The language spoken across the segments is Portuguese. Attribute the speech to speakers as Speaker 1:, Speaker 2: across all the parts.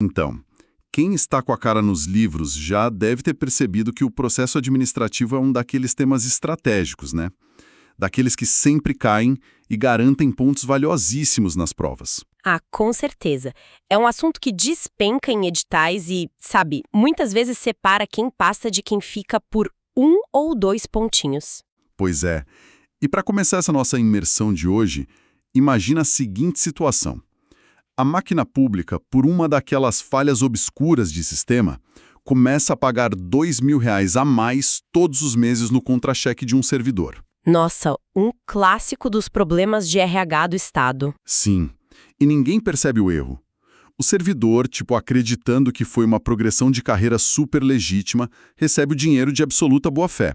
Speaker 1: Então, quem está com a cara nos livros já deve ter percebido que o processo administrativo é um daqueles temas estratégicos, né? Daqueles que sempre caem e garantem pontos valiosíssimos nas provas.
Speaker 2: Ah, com certeza. É um assunto que despenca em editais e, sabe, muitas vezes separa quem passa de quem fica por 1 ou 2 pontinhos.
Speaker 1: Pois é. E para começar essa nossa imersão de hoje, imagina a seguinte situação. A máquina pública, por uma daquelas falhas obscuras de sistema, começa a pagar R$ 2.000 a mais todos os meses no contra-cheque de um servidor.
Speaker 2: Nossa, um clássico dos problemas de RH do Estado.
Speaker 1: Sim. E ninguém percebe o erro. O servidor, acreditando que foi uma progressão de carreira super legítima, recebe o dinheiro de absoluta boa-fé.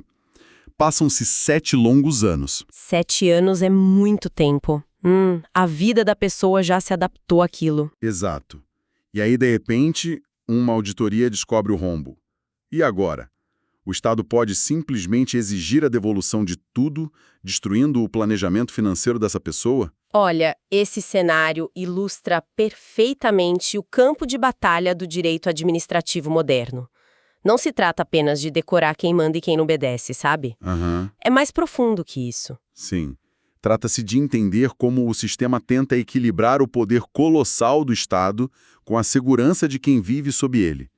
Speaker 1: Passam-se 7 longos anos.
Speaker 2: 7 anos é muito tempo. A vida da pessoa já se adaptou àquilo.
Speaker 1: Exato. E aí, de repente, uma auditoria descobre o rombo. E agora? O Estado pode simplesmente exigir a devolução de tudo, destruindo o planejamento financeiro dessa pessoa?
Speaker 2: Olha, esse cenário ilustra perfeitamente o campo de batalha do direito administrativo moderno. Não se trata apenas de decorar quem manda e quem não obedece, sabe? É mais profundo que isso.
Speaker 1: Sim. Trata-se de entender como o sistema tenta equilibrar o poder colossal do Estado com a segurança de quem vive sob ele.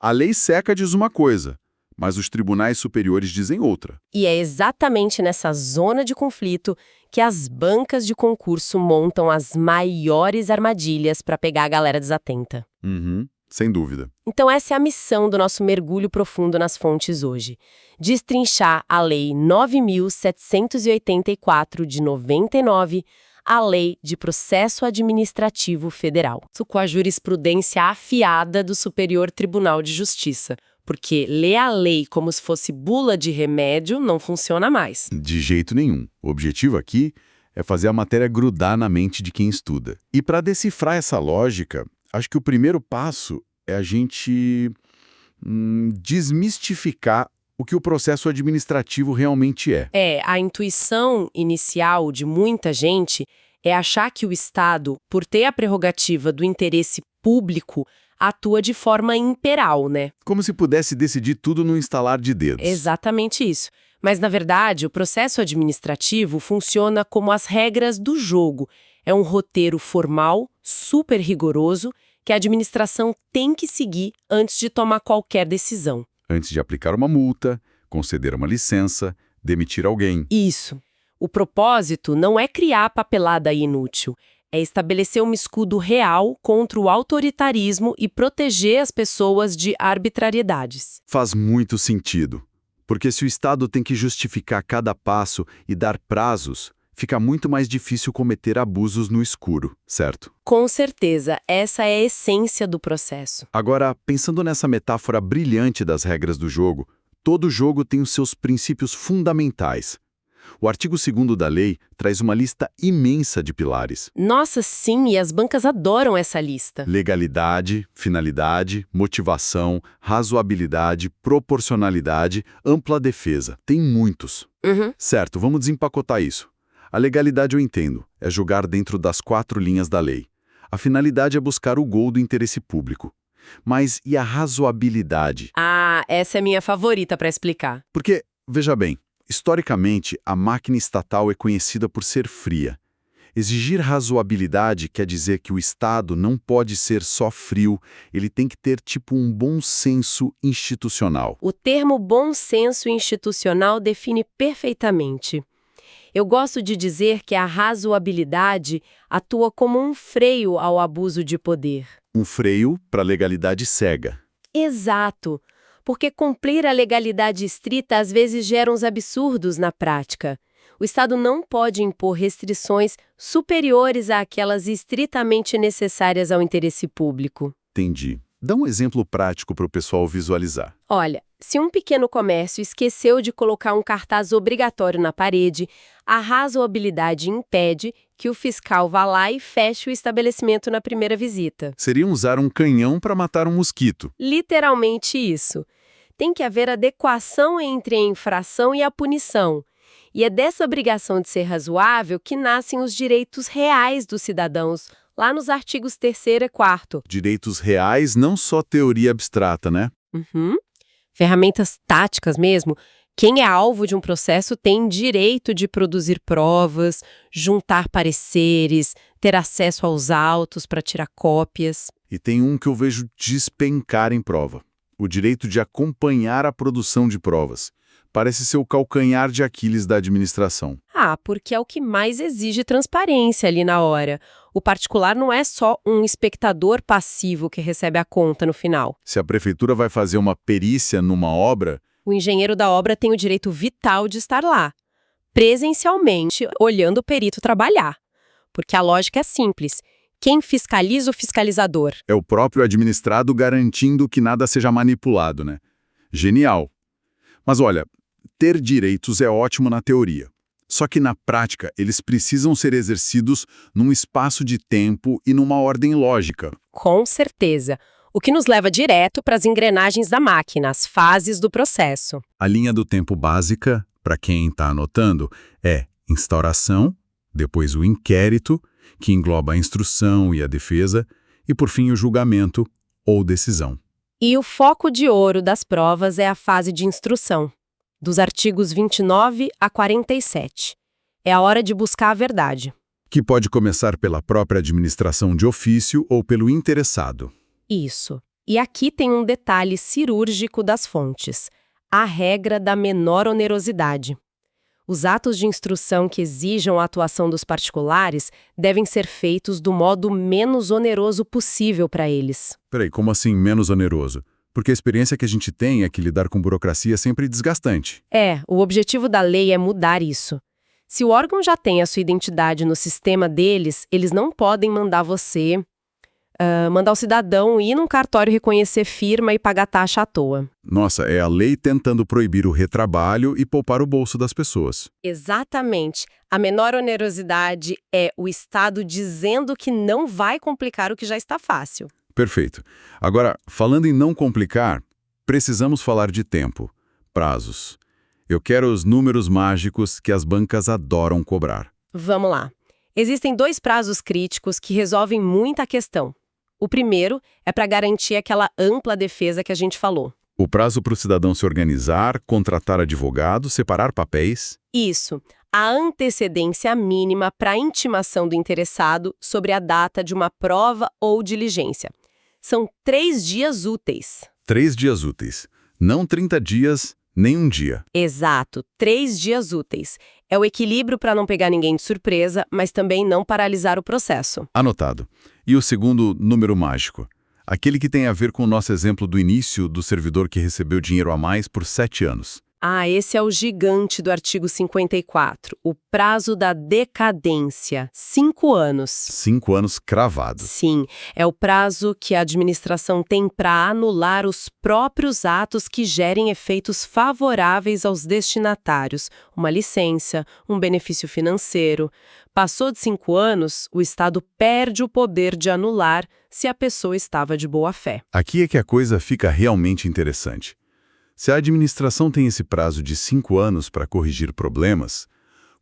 Speaker 1: A lei seca diz uma coisa, mas os tribunais superiores dizem outra.
Speaker 2: E é exatamente nessa zona de conflito que as bancas de concurso montam as maiores armadilhas para pegar a galera desatenta.
Speaker 1: Sem dúvida.
Speaker 2: Então essa é a missão do nosso mergulho profundo nas fontes hoje. Destrinchar a Lei 9.784 de 99, a Lei de Processo Administrativo Federal. Isso com a jurisprudência afiada do Superior Tribunal de Justiça. Porque ler a lei como se fosse bula de remédio não funciona mais.
Speaker 1: De jeito nenhum. O objetivo aqui é fazer a matéria grudar na mente de quem estuda. E para decifrar essa lógica, acho que o primeiro passo é a gente desmistificar o que o processo administrativo realmente é.
Speaker 2: A intuição inicial de muita gente é achar que o Estado, por ter a prerrogativa do interesse público, atua de forma imperal, né?
Speaker 1: Como se pudesse decidir tudo no instalar de dedos.
Speaker 2: Exatamente isso. Mas, na verdade, o processo administrativo funciona como as regras do jogo. É um roteiro formal, super rigoroso, que a administração tem que seguir antes de tomar qualquer decisão.
Speaker 1: Antes de aplicar uma multa, conceder uma licença, demitir alguém.
Speaker 2: Isso. O propósito não é criar papelada inútil. É estabelecer um escudo real contra o autoritarismo e proteger as pessoas de arbitrariedades.
Speaker 1: Faz muito sentido. Porque se o Estado tem que justificar cada passo e dar prazos, fica muito mais difícil cometer abusos no escuro, certo?
Speaker 2: Com certeza, essa é a essência do processo.
Speaker 1: Agora, pensando nessa metáfora brilhante das regras do jogo, todo jogo tem os seus princípios fundamentais. O artigo 2º da lei traz uma lista imensa de pilares.
Speaker 2: Nossa, sim, e as bancas adoram essa lista.
Speaker 1: Legalidade, finalidade, motivação, razoabilidade, proporcionalidade, ampla defesa. Tem muitos. Certo, vamos desempacotar isso. A legalidade eu entendo, é julgar dentro das 4 linhas da lei. A finalidade é buscar o gol do interesse público. Mas e a razoabilidade?
Speaker 2: Ah, essa é minha favorita para explicar.
Speaker 1: Porque, veja bem, historicamente, a máquina estatal é conhecida por ser fria. Exigir razoabilidade quer dizer que o Estado não pode ser só frio, ele tem que ter um bom senso institucional.
Speaker 2: O termo bom senso institucional define perfeitamente. Eu gosto de dizer que a razoabilidade atua como um freio ao abuso de poder.
Speaker 1: Um freio para a legalidade cega.
Speaker 2: Exato. Porque cumprir a legalidade estrita às vezes gera uns absurdos na prática. O Estado não pode impor restrições superiores àquelas estritamente necessárias ao interesse público.
Speaker 1: Entendi. Dá um exemplo prático para o pessoal visualizar.
Speaker 2: Olha, se um pequeno comércio esqueceu de colocar um cartaz obrigatório na parede, a razoabilidade impede que o fiscal vá lá e feche o estabelecimento na primeira visita.
Speaker 1: Seria usar um canhão para matar um mosquito.
Speaker 2: Literalmente isso. Tem que haver adequação entre a infração e a punição. E é dessa obrigação de ser razoável que nascem os direitos reais dos cidadãos lá nos artigos 3º e 4º.
Speaker 1: Direitos reais, não só teoria abstrata, né?
Speaker 2: Uhum. Ferramentas táticas mesmo. Quem é alvo de um processo tem direito de produzir provas, juntar pareceres, ter acesso aos autos para tirar cópias.
Speaker 1: E tem um que eu vejo despencar em prova: o direito de acompanhar a produção de provas. Parece ser o calcanhar de Aquiles da administração.
Speaker 2: Porque é o que mais exige transparência ali na hora. O particular não é só um espectador passivo que recebe a conta no final.
Speaker 1: Se a prefeitura vai fazer uma perícia numa obra,
Speaker 2: O engenheiro da obra tem o direito vital de estar lá, presencialmente, olhando o perito trabalhar. Porque a lógica é simples. Quem fiscaliza o fiscalizador?
Speaker 1: é o próprio administrado garantindo que nada seja manipulado, né? Genial. Mas olha, ter direitos é ótimo na teoria. Só que na prática, eles precisam ser exercidos num espaço de tempo e numa ordem lógica.
Speaker 2: Com certeza. O que nos leva direto para as engrenagens da máquina, as fases do processo.
Speaker 1: A linha do tempo básica, para quem está anotando, é instauração, depois o inquérito, que engloba a instrução e a defesa, e por fim o julgamento ou decisão.
Speaker 2: E o foco de ouro das provas é a fase de instrução, dos artigos 29 a 47. É a hora de buscar a verdade.
Speaker 1: Que pode começar pela própria administração de ofício ou pelo interessado.
Speaker 2: Isso. E aqui tem um detalhe cirúrgico das fontes: a regra da menor onerosidade. Os atos de instrução que exijam a atuação dos particulares devem ser feitos do modo menos oneroso possível para eles.
Speaker 1: Peraí, como assim menos oneroso? Porque a experiência que a gente tem é que lidar com burocracia é sempre desgastante.
Speaker 2: O objetivo da lei é mudar isso. Se o órgão já tem a sua identidade no sistema deles, eles não podem mandar mandar o cidadão ir num cartório reconhecer firma e pagar taxa à toa.
Speaker 1: Nossa, é a lei tentando proibir o retrabalho e poupar o bolso das pessoas.
Speaker 2: Exatamente. A menor onerosidade é o Estado dizendo que não vai complicar o que já está fácil.
Speaker 1: Perfeito. Agora, falando em não complicar, precisamos falar de tempo, prazos. Eu quero os números mágicos que as bancas adoram cobrar.
Speaker 2: Vamos lá. Existem 2 prazos críticos que resolvem muita questão. O primeiro é para garantir aquela ampla defesa que a gente falou.
Speaker 1: O prazo para o cidadão se organizar, contratar advogado, separar papéis.
Speaker 2: Isso. A antecedência mínima para a intimação do interessado sobre a data de uma prova ou diligência. São 3 dias úteis.
Speaker 1: 3 dias úteis. Não 30 dias, nem um dia.
Speaker 2: Exato, 3 dias úteis. É o equilíbrio para não pegar ninguém de surpresa, mas também não paralisar o processo.
Speaker 1: Anotado. E o segundo número mágico? Aquele que tem a ver com o nosso exemplo do início do servidor que recebeu dinheiro a mais por 7 anos.
Speaker 2: Esse é o gigante do artigo 54, o prazo da decadência, 5 anos.
Speaker 1: 5 anos cravados.
Speaker 2: Sim, é o prazo que a administração tem para anular os próprios atos que gerem efeitos favoráveis aos destinatários, uma licença, um benefício financeiro. Passou de 5 anos, o Estado perde o poder de anular se a pessoa estava de boa fé.
Speaker 1: Aqui é que a coisa fica realmente interessante. Se a administração tem esse prazo de 5 anos para corrigir problemas,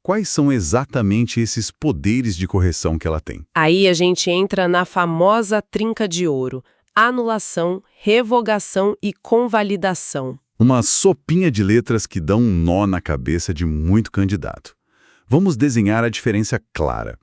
Speaker 1: quais são exatamente esses poderes de correção que ela tem?
Speaker 2: Aí a gente entra na famosa trinca de ouro: anulação, revogação e convalidação.
Speaker 1: Uma sopinha de letras que dão um nó na cabeça de muito candidato. Vamos desenhar a diferença clara.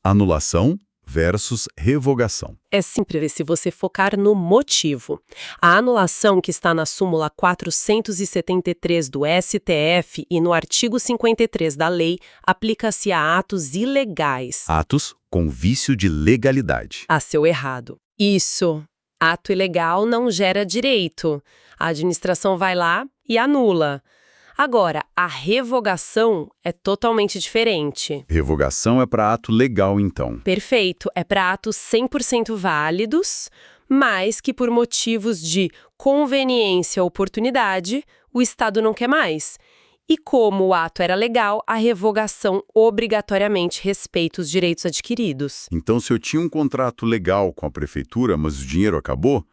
Speaker 1: Anulação versus revogação.
Speaker 2: É simples se você focar no motivo. A anulação, que está na súmula 473 do STF e no artigo 53 da lei, aplica-se a atos ilegais.
Speaker 1: Atos com vício de legalidade.
Speaker 2: A seu errado. Isso. Ato ilegal não gera direito. A administração vai lá e anula. Agora, a revogação é totalmente diferente.
Speaker 1: Revogação é para ato legal, então.
Speaker 2: Perfeito. É para atos 100% válidos, mas que por motivos de conveniência ou oportunidade, o Estado não quer mais. E como o ato era legal, a revogação obrigatoriamente respeita os direitos adquiridos.
Speaker 1: Então, se eu tinha um contrato legal com a prefeitura, mas o dinheiro acabou,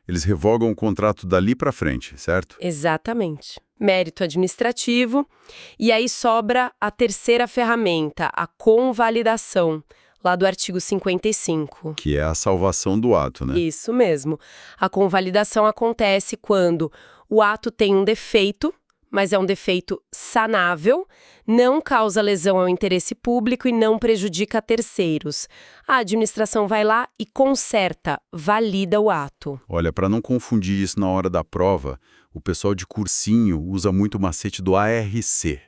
Speaker 1: eles revogam o contrato dali para frente, certo?
Speaker 2: Exatamente. Mérito administrativo. E aí sobra a terceira ferramenta, a convalidação. lá do artigo 55.
Speaker 1: Que é a salvação do ato, né?
Speaker 2: Isso mesmo. A convalidação acontece quando o ato tem um defeito, mas é um defeito sanável, não causa lesão ao interesse público e não prejudica terceiros. A administração vai lá e conserta, valida o ato.
Speaker 1: Olha, para não confundir isso na hora da prova, o pessoal de cursinho usa muito o macete do ARC.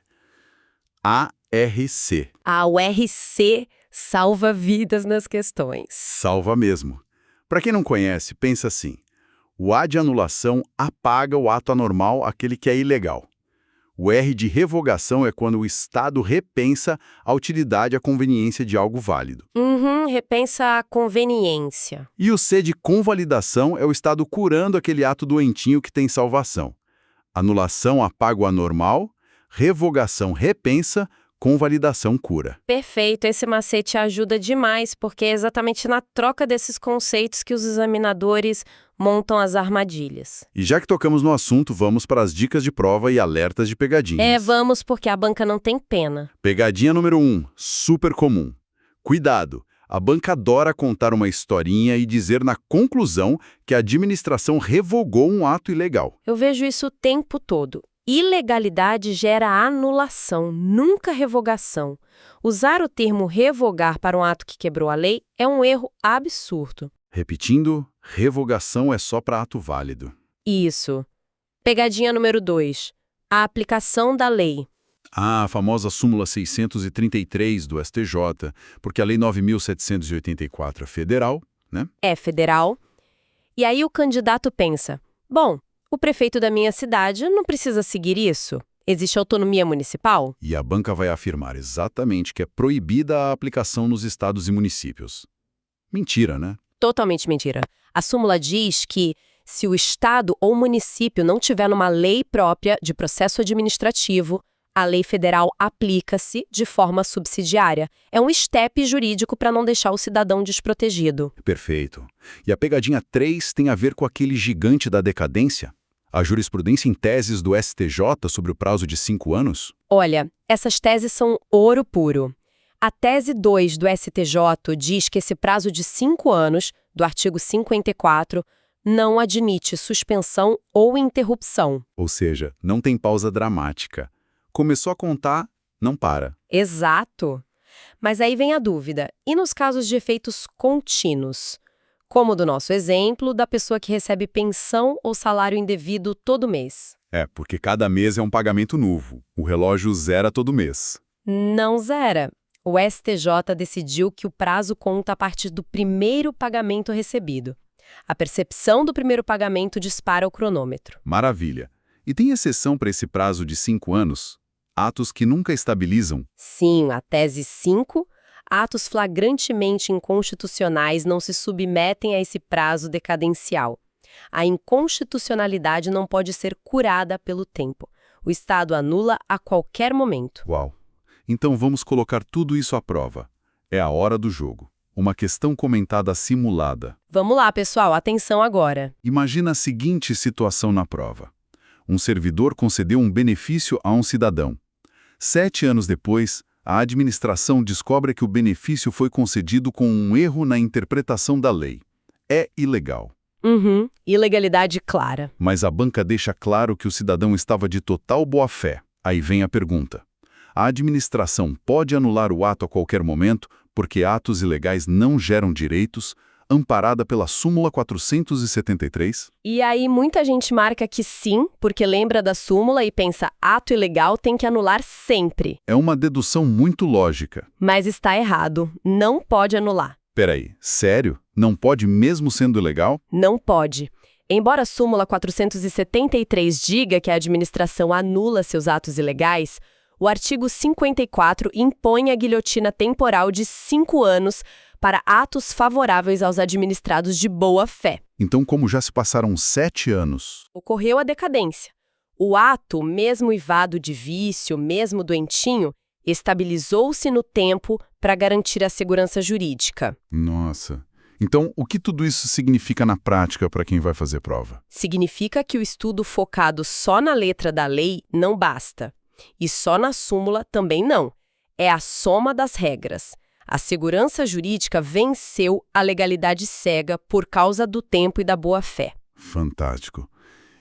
Speaker 1: ARC.
Speaker 2: O RC salva vidas nas questões.
Speaker 1: Salva mesmo. Para quem não conhece, pensa assim. O A de anulação apaga o ato anormal, aquele que é ilegal. O R de revogação é quando o Estado repensa a utilidade e a conveniência de algo válido.
Speaker 2: Repensa a conveniência.
Speaker 1: E o C de convalidação é o Estado curando aquele ato doentinho que tem salvação. Anulação apaga o anormal, revogação repensa, convalidação cura.
Speaker 2: Perfeito, esse macete ajuda demais, porque é exatamente na troca desses conceitos que os examinadores montam as armadilhas.
Speaker 1: E já que tocamos no assunto, vamos para as dicas de prova e alertas de pegadinhas.
Speaker 2: Vamos, porque a banca não tem pena.
Speaker 1: Pegadinha número 1, super comum. Cuidado, a banca adora contar uma historinha e dizer na conclusão que a administração revogou um ato ilegal.
Speaker 2: Eu vejo isso o tempo todo. Ilegalidade gera anulação, nunca revogação. Usar o termo revogar para um ato que quebrou a lei é um erro absurdo.
Speaker 1: Repetindo, revogação é só para ato válido.
Speaker 2: Isso. Pegadinha número 2. A aplicação da lei.
Speaker 1: A famosa súmula 633 do STJ, porque a lei 9.784 é federal, né?
Speaker 2: É federal. E aí o candidato pensa, bom, o prefeito da minha cidade não precisa seguir isso. Existe autonomia municipal?
Speaker 1: E a banca vai afirmar exatamente que é proibida a aplicação nos estados e municípios. Mentira, né?
Speaker 2: Totalmente mentira. A súmula diz que, se o estado ou município não tiver uma lei própria de processo administrativo, a lei federal aplica-se de forma subsidiária. É um estepe jurídico para não deixar o cidadão desprotegido.
Speaker 1: Perfeito. E a pegadinha 3 tem a ver com aquele gigante da decadência? A jurisprudência em teses do STJ sobre o prazo de 5 anos?
Speaker 2: Olha, essas teses são ouro puro. A tese 2 do STJ diz que esse prazo de 5 anos, do artigo 54, não admite suspensão ou interrupção.
Speaker 1: Ou seja, não tem pausa dramática. Começou a contar, não para.
Speaker 2: Exato. Mas aí vem a dúvida. E nos casos de efeitos contínuos? Como do nosso exemplo, da pessoa que recebe pensão ou salário indevido todo mês.
Speaker 1: Porque cada mês é um pagamento novo. O relógio zera todo mês.
Speaker 2: Não zera. O STJ decidiu que o prazo conta a partir do primeiro pagamento recebido. A percepção do primeiro pagamento dispara o cronômetro.
Speaker 1: Maravilha. E tem exceção para esse prazo de 5 anos? Atos que nunca estabilizam?
Speaker 2: Sim, a tese 5, atos flagrantemente inconstitucionais não se submetem a esse prazo decadencial. A inconstitucionalidade não pode ser curada pelo tempo. O Estado anula a qualquer momento.
Speaker 1: Uau! Então vamos colocar tudo isso à prova. É a hora do jogo. Uma questão comentada simulada.
Speaker 2: Vamos lá, pessoal, atenção agora.
Speaker 1: Imagina a seguinte situação na prova. Um servidor concedeu um benefício a um cidadão. 7 anos depois, a administração descobre que o benefício foi concedido com um erro na interpretação da lei. É ilegal.
Speaker 2: Ilegalidade clara.
Speaker 1: Mas a banca deixa claro que o cidadão estava de total boa-fé. Aí vem a pergunta. A administração pode anular o ato a qualquer momento, porque atos ilegais não geram direitos, amparada pela súmula 473?
Speaker 2: E aí muita gente marca que sim, porque lembra da súmula e pensa, ato ilegal tem que anular sempre.
Speaker 1: É uma dedução muito lógica.
Speaker 2: Mas está errado, não pode anular.
Speaker 1: Peraí, sério? Não pode mesmo sendo ilegal?
Speaker 2: Não pode. Embora a súmula 473 diga que a administração anula seus atos ilegais, o artigo 54 impõe a guilhotina temporal de 5 anos para atos favoráveis aos administrados de boa-fé.
Speaker 1: Então, como já se passaram 7 anos?
Speaker 2: Ocorreu a decadência. O ato, mesmo ivado de vício, mesmo doentinho, estabilizou-se no tempo para garantir a segurança jurídica.
Speaker 1: Nossa. Então, o que tudo isso significa na prática para quem vai fazer prova?
Speaker 2: Significa que o estudo focado só na letra da lei não basta. E só na súmula também não. É a soma das regras. A segurança jurídica venceu a legalidade cega por causa do tempo e da boa-fé.
Speaker 1: Fantástico.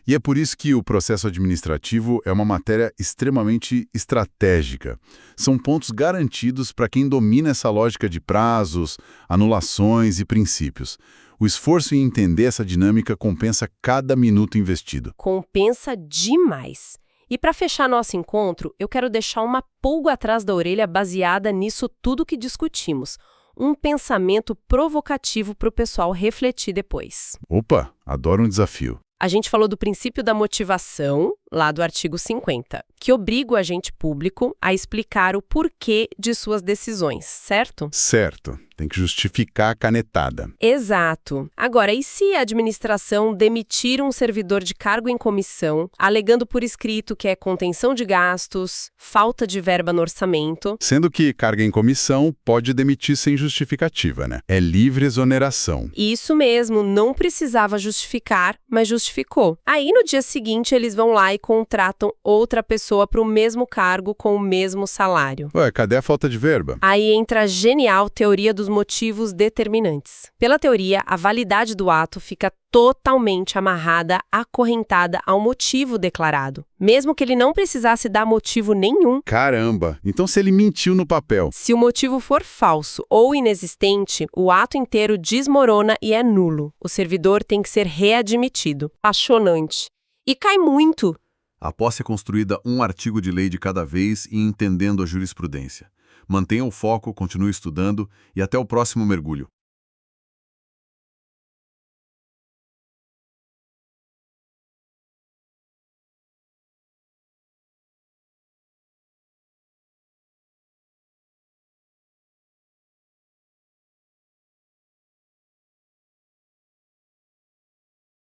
Speaker 1: E é por isso que o processo administrativo é uma matéria extremamente estratégica. São pontos garantidos para quem domina essa lógica de prazos, anulações e princípios. O esforço em entender essa dinâmica compensa cada minuto investido.
Speaker 2: Compensa demais. E para fechar nosso encontro, eu quero deixar uma pulga atrás da orelha baseada nisso tudo que discutimos. Um pensamento provocativo para o pessoal refletir depois.
Speaker 1: Opa, adoro um desafio.
Speaker 2: A gente falou do princípio da motivação, lá do artigo 50, que obriga o agente público a explicar o porquê de suas decisões, certo?
Speaker 1: Certo. Tem que justificar a canetada.
Speaker 2: Exato. Agora, e se a administração demitir um servidor de cargo em comissão, alegando por escrito que é contenção de gastos, falta de verba no orçamento?
Speaker 1: Sendo que carga em comissão pode demitir sem justificativa, né? É livre exoneração.
Speaker 2: Isso mesmo, não precisava justificar, mas justificou. Aí, no dia seguinte, eles vão lá e contratam outra pessoa para o mesmo cargo com o mesmo salário.
Speaker 1: Ué, cadê a falta de verba?
Speaker 2: Aí entra a genial teoria dos motivos determinantes. Pela teoria, a validade do ato fica totalmente amarrada, acorrentada ao motivo declarado, mesmo que ele não precisasse dar motivo nenhum.
Speaker 1: Caramba! Então se ele mentiu no papel?
Speaker 2: Se o motivo for falso ou inexistente, o ato inteiro desmorona e é nulo. O servidor tem que ser readmitido. Apaixonante. E cai muito.
Speaker 1: A posse é construída um artigo de lei de cada vez e entendendo a jurisprudência. Mantenha o foco, continue estudando e até o próximo mergulho.